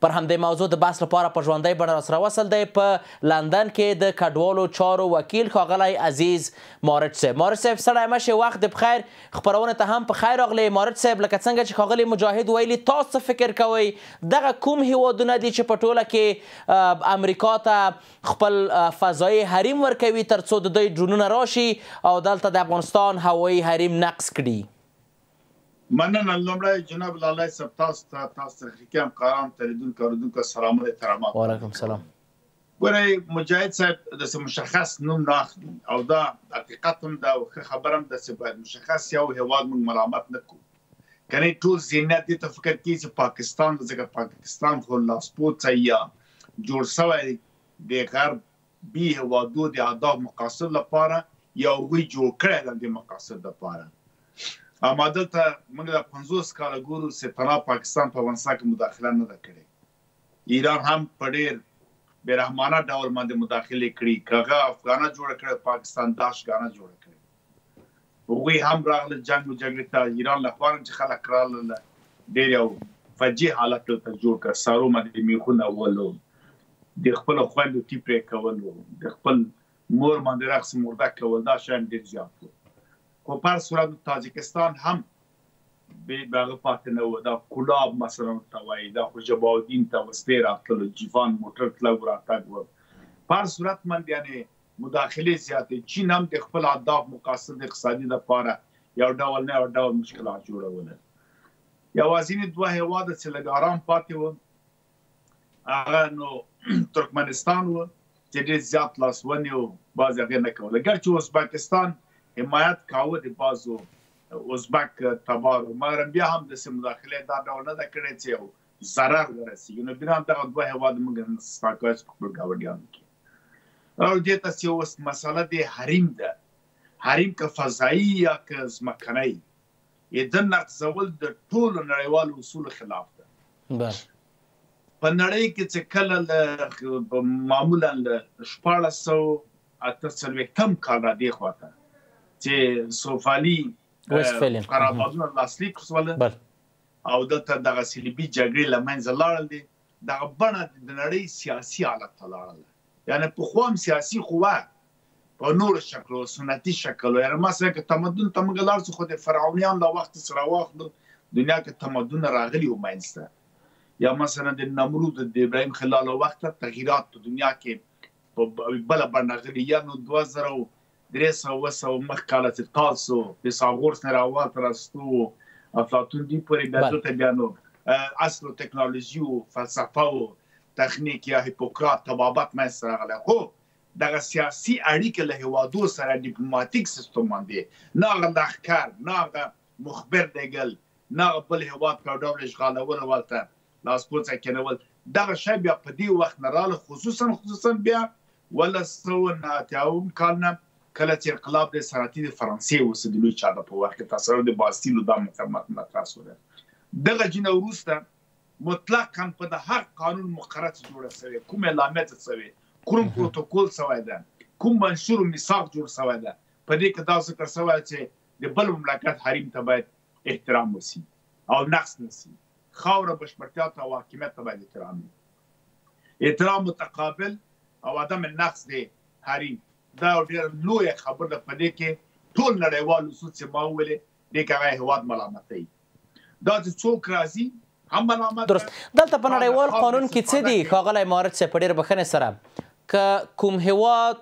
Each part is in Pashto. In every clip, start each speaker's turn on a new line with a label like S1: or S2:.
S1: پر همدې موضوع د بحث لپاره په ژوندۍ بڼه راسره وصل دی په لندن کې د کډوالو چارو وکیل ښاغلی عزیز مارچ صاحب. مارچ صاحب سړی مشې وخت د بخیر خپرونې ته هم په خیر راغلی. مارچ صاحب لکه څنګه چې ښاغلي مجاهد ویلي تاسو څه فکر کوئ دغه کوم هیوادونه دي چې په ټوله کې امریکا ته خپل فضایي حریم ورکوي تر څو د دوی ډرونونه راشي او دلته د افغانستان هوایي حریم نقص کړي؟
S2: مننه. لومړی جناب لالی صاحب تاسو ته تحقیقي همکاران ته لیدونکو اورېدونکو سلامونه احترامات.
S1: وعلیکم سلام.
S2: ګورئ مجاهد صاحب داسې مشخص نوم نه اخلي او دا حقیقت هم ده او ښه خبره هم ده چې باید مشخص یو هېواد موږ ملامت نه کړو. کنی ټول ذهنیت دې ته فکر کوي چې پاکستان ده ځکه پاکستان خو لاسپوڅی یا جوړ شوی د غربي هېوادو د اهداف مقاصد لپاره یا هغوی جوړ کړی ده د مقاصد لپاره. اما دلته موږ د 50 کاله ګورو چې تنها پاکستان په افغانستان کې مداخله نه ده کړې. ایران هم په ډېر بېرحمانه ډول باندې مداخلې کړي. که هغه افغانه جوړه کړې پاکستان داعشګانه جوړه کړې. هغوی هم راغله جنګ و جګړې ته. ایران لخوا هم چې خلک راغله ډېر یو فجیع حالت دلته جوړ کړ. سارو باندې میخونه ولو، د خپلو خویندو ټیپرې کولو، د خپل مور باندې رقص مردک کول، دا شیان ډېر زیات وو. خو په هر صورت تاجکستان هم به هغه پاتې نه و. دا کلاب مثلا ته وایي، دا خو جبالدین ته وسپې راتللو، جیفان موټر تلګ راتګ و. په هر صورت باندې یعنې مداخلې زیاتې. چین هم د خپل اهداف مقاصد اقتصادي لپاره یو ډول نه یو ډول مشکلات جوړول. یوازینې دوه هېواده چې لږ ارام پاتې و هغه نو ترکمنستان و چې ډېر زیات لاسونې و، بعضې هغې نه کوله. ګرچې ازبکستان حمایت کاوه د بعضو ازبک تبارو، مګر بیا هم داسې مداخلې دا ډول نه ده کړې چې یو ضرر ورسېږي. نو بنا دغه دوه هېواد موږ ستا کوی په خپلو ګاونډیانو کې. او دې ته چې اوس مسله د حریم ده، حریم که فضایي یا که ځمکنی، د نقضول د ټولو نړیوالو اصولو خلاف ده. په نړۍ کې چې کله معمولا له 1448 کال را دې خواته چې سوفالي قراردادونه لاسلیک شول او دلته دغه صلیبي جګړې له منځه لاړل دي. دغه بڼه د نړۍ سیاسي حالت ته لاړله. یعنې پخوا هم سیاسي خو وه په نورو شکلو، سنتي شکلو. یعنې مثلا که تمدن ته موږ لاړ شو خو د فرعونیانو له وخته څخه راواخلو دنیا کې تمدنونه راغلي وو منځته. یا مثلا د نمرود د ابراهیم خلیل له وخته تغییرات په دنیا کې په بله بڼه راغلي. یا نو 2300 مخ کاله چې تاسو فیثاغورس نه راواته راستو افلاطون دې پورې بیا دلته بیا نو اصل تکنالوژي او فلسفه او تخنیک یا هیپوکرات طبابت منځته راغلی. خو دغه سیاسي اړیکې له هېوادو سره ډیپلوماتیک سیستم باندې نه هغه لښکر، نه هغه مخبر دیګل، نه هغه بل هېواد په ډول اشغالول ولته لاسپوڅی کېنول، دغه شی بیا په دې وخت نه راغله. خصوصا بیا 1989 کال نه کله چې انقلاب د صنعتي د فرانسې اوسه د لوی چاړه په وخت کې تصرف د باستیلو دا مطرح شوله. دغه جینه وروسته مطلقا په د هر قانون مقرره جوړه شوې، کوم اعلامیه شوې، کوم پروتوکول شوی ده، کوم منشور و میثاق جوړ شوی ده، په دې کې دا ذکر شوی چې د بل مملکت حریم ته باید احترام وشي او نقص نه شي. خاوره بشپړتیا ته او حاکمیت ته باید احترام وي. احترام متقابل او عدم نقص د حریم دا ډېره لویه خبره ده. په دې کې ټول نړیوال اصول چې ما وویلې دې کې هغه هېواد ملامتوي. دا چې څوک راځي هم ملامت.
S1: درست. دلته په نړیوال قانون کې څه دي ښاغلی مارچ صاحب په ډېرې بښنې سره که کوم هېواد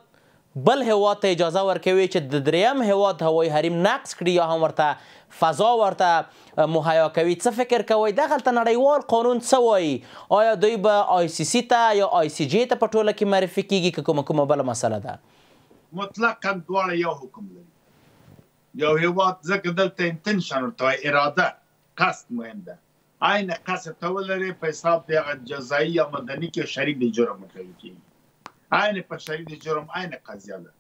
S1: بل هېواد ته اجازه ورکوي چې د دریم هېواد هوایي حریم نقص کړي یا هم ورته فضا ورته مهیا کوي، څه فکر کوئ دغلته نړیوال قانون څه وایي؟ آیا دوی به آی سی سی ته یا آی سی جې ته په ټوله کې معرفي کیږي که کومه بله مسله ده؟
S2: مطلقا دواړه یو حکم لري. یو هېواد ځکه دلته انتنشن ورته وایي، اراده، قصد مهم ده. عین قصد ته ولري په حساب د هغه جزایي یا مدني کې شریک د جرم متوي کېږي. عین په شریک د جرم عین قضیه ده.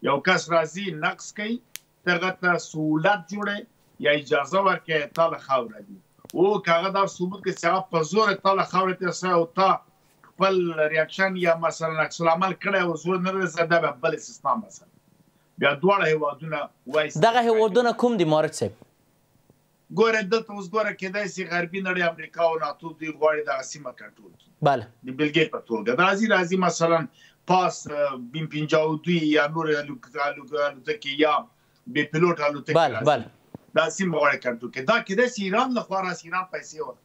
S2: یو کس راځي نقص کوي، ته هغه ته سهولت جوړی یا اجازه ورکوي تا له خاوره دي، او که هغه دا ثبوت کړي چې هغه په زور تا له خاورې تېر سوی او تا خپل ریاکشن یا مثلا عکس العمل کړی او زور نه رسېده، دا به بل استثنا مثلا. بیا دواړه هېوادونه وایي
S1: دغه هېوادونه کوم دي مارچ صاحب؟
S2: ګوره دلته اوس ګوره کېدای شي غربي نړۍ امریکا او ناتو دوی غواړي دغه سیمه کنټرول کړي
S1: بله
S2: د بلګې په توګه راځي مثلا پاس بیم 52 یا نور الوتکې یا بې پیلوټ الوتکې
S1: بله
S2: دا سیمه غواړي کنټرول کړي دا کېدای شي ایران لخوا راسي ایران پیسې ورکړي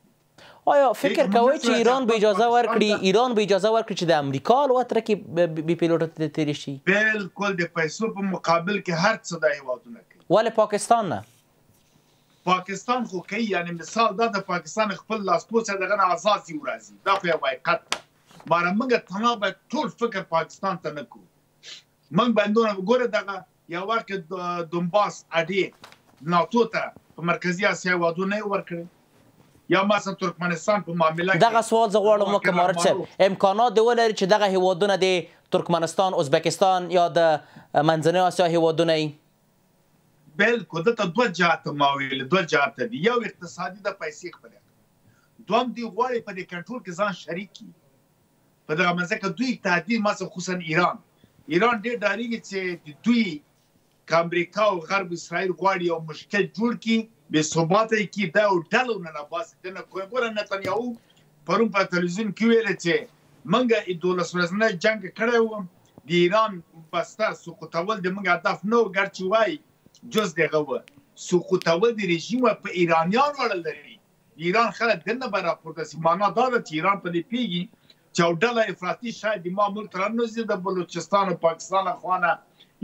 S1: آیا فکر کوئ چې ایران به اجازه ورکړي چې د امریکا الوتکې کې بې پیلوټه تېرې شي؟
S2: بالکل د پیسو په مقابل کې هر څه دا هېوادونه کوي.
S1: ولې پاکستان نه؟
S2: پاکستان خو کوي یعنی مثال دا د پاکستان خپل لاسپوڅه دغه نه اساسي ورازي دا خو یو حقیقت ده ماره موږ تمام به ټول فکر پاکستان ته نه کوو موږ باندې ګوره دغه یو وخت دونباس اډې ناتو ته په مرکزی اسیا هېوادونه ورکړي یا مثلا ترکمنستان په معامله کې
S1: دغه سوال زه غواړم وکړم مارچ صاحب امکانات دی ولري چې دغه هېوادونه د ترکمنستان ازبکستان یا د منځنۍ اسیا هېوادونه یي؟
S2: بالکل دلته دوه جهته ما ویل دوه جهته دي یو اقتصادي د پیسې خپل دوم دی غواړي په دې کنټرول کې ځان شریک کړي په دغه منځ کې دوی تعدیل مثلا خصوصا ایران ډېر ډارېږي چې دوی که امریکا او غرب اسرائیل غواړي یو مشکل جوړ کړي بې ثباته یې کړي دا یو ډله نه باسي دنه ګوره نتنیاهو پرون په تلویزیون کې ویل چې موږ 12 ورځنی جنګ کړی وم د ایران بسته سقوطول د موږ هدف نه و ګرچې وایي جز دغه و سقوطول د رژیم په ایرانیان وړل لري ایران خلک دنه به راپورته شي معنا دا ده چې ایران په دې پوهېږي چې یو ډله افراطي شاید د ما ملک راننوځي د بلوچستان او پاکستان خوا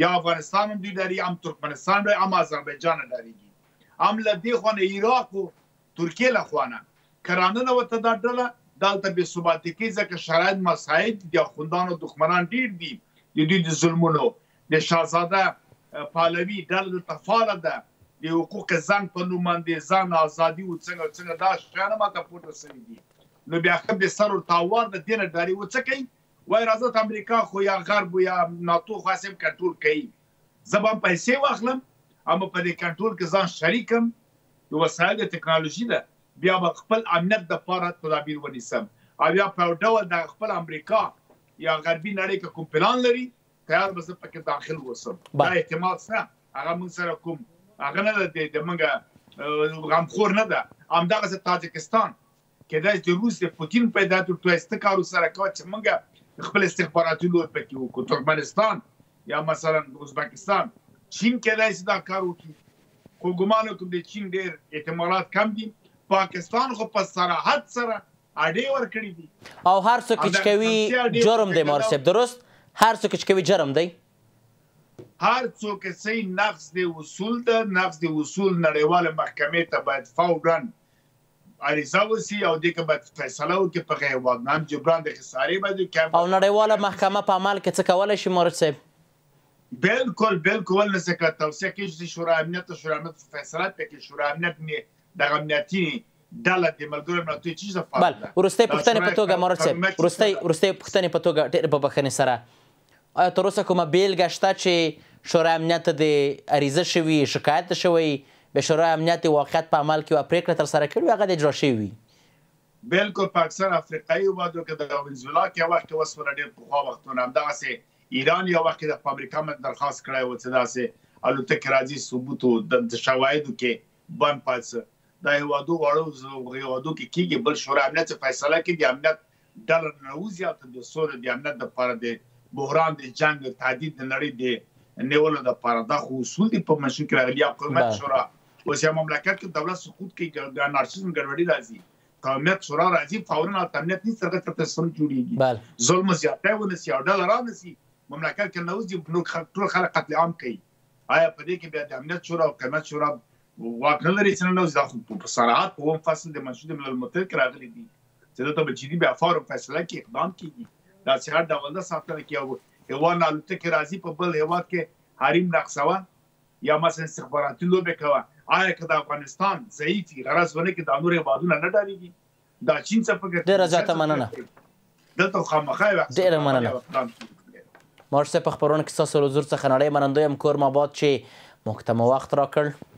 S2: یا افغانستان هم دوی ډاري هم ترکمنستان ډاري هم آذربایجان ډارېږي هم له دې خوا نه عراق او ترکیې له خوا نه که راننوته دا ډله دلته بې ثباتي کوي ځکه شرایط مساعد د اخوندانو دښمنان ډېر دي د دوی د ظلمونو د شاهزاده پهلوي ډله دلته فعاله ده د حقوق زن په نوم باندې ځان ازادي او څنګه دا شیان ماته پورته شوي دي نو بیا ښه د سر ورتاوار د دې نه ډاري و څه کوي وایي راځه امریکا خو یا غرب یا ناتو خو هسې کنټرول کوي زه به هم پیسې واخلم اما په دې کنټرول کې ځان شریکم د وسایل د ټکنالوژي ده بیا به خپل امنیت دپاره تدابیر ونیسم او بیا په یو ډول د خپل امریکا یا غربي نړۍ که کوم پلان لري تیار به زه پکې داخل اوسم دا احتمال شته هغه موږ سره کوم هغه نه ده د موږ غمخور نه ده همدغسې تاجکستان کېدای چې د روس د پوتین پیدا تویسته کار ورسره کوه چې موږ خپل استخباراتي لور پکې وکړو ترکمنستان یا مثلا ازبکستان چین کېدای شي دا کار وکړي خو ګمان وکړم د چین ډېر احتمالات کم دي پاکستان خو په صراحت سره اډې ورکړي دي
S1: او هر څوک چې کوي جرم دی مارچ صاحب درست هر څوک چې کوي جرم دی
S2: هر څوک چې نقض د اصول ده نقض د اصول نړیواله محکمې ته باید فورا عریضه وسي او دې کې باید فیصله وکړي په هېوادنام جبران د خسارې باید
S1: او نړیواله محکمه په عمل کې څه کولی شي مارچ صاحب
S2: بالکل نشي کولی توصیه کېږي چې شورای امنیت فیصله پکې شورای امنیت دغه امنیتي ډله د ملګرو ملتونو چیز ده
S1: بله وروستۍ پوښتنې په توګه مارچ صاحب وروستۍ پوښتنې په توګه ډېر په بخښنې سره آیا تر اوسه کومه بیلګه شته چې شورای امنیت ته د عریضه شوي شکایت شوی به شورای امنیت واقعیت په عمل کې یوه پرېکړه ترسره کړې هغه د اجرا شوي وي
S2: بالکل په اکثر افریقایي هېوادو کې د وینزویلا کې یو وخت کې وسوله ډېر پخوا وختونه همدغسې ایران یو وخت کې د فابریکا درخواست کړی و چې داسې الوتکې راځي ثبوت د شواهدو کې بند پاتې دا هېوادو واړو هېوادو کې کېږي بل شورای امنیت فیصله کوي د امنیت ډله ننوځي او د سولې د امنیت دپاره د بحران د جنګ تهدید د نړۍ د نیولو دپاره دا خو اصول دي په منشور کې راغلي یا قومیت شورا اوس یو مملکت کې دولت سقوط کوي د انارشیزم ګډوډي راځي قومیت شورا راځي فورا امنیت نه څرګند تسلیم جوړیږي ظلم زیاتی ونسي او ډله رانسي مملکت کې نوځي نو ټول خلک قتل عام کوي آیا په دې کې بیا د امنیت شورا او قومیت شورا واک نه لري چې نوځي دا په صراحت په اووم فصل د منشور ملل متحد کې راغلي دي چې دلته به جدي بیا فورا فیصله کې اقدام کیږي دا چې هر ډول د ساتنه کې یو هېواد نه الوتکې راځي په بل هېواد کې حریم نقصوه یا مثلا استخباراتي لوبې کوه آیا که د افغانستان ضعیف وي غرض ونه کړي دا نور هېوادونه نه ډارېږي دا چین څه فکر
S1: ډېره زیاته مننه
S2: دلته خامخا
S1: ډېره مننه مارچ صاحب په خپرونه کې ستاسو له حضور څخه نړۍ منندوی یم کور ماباد چې موږ ته مو وخت راکړ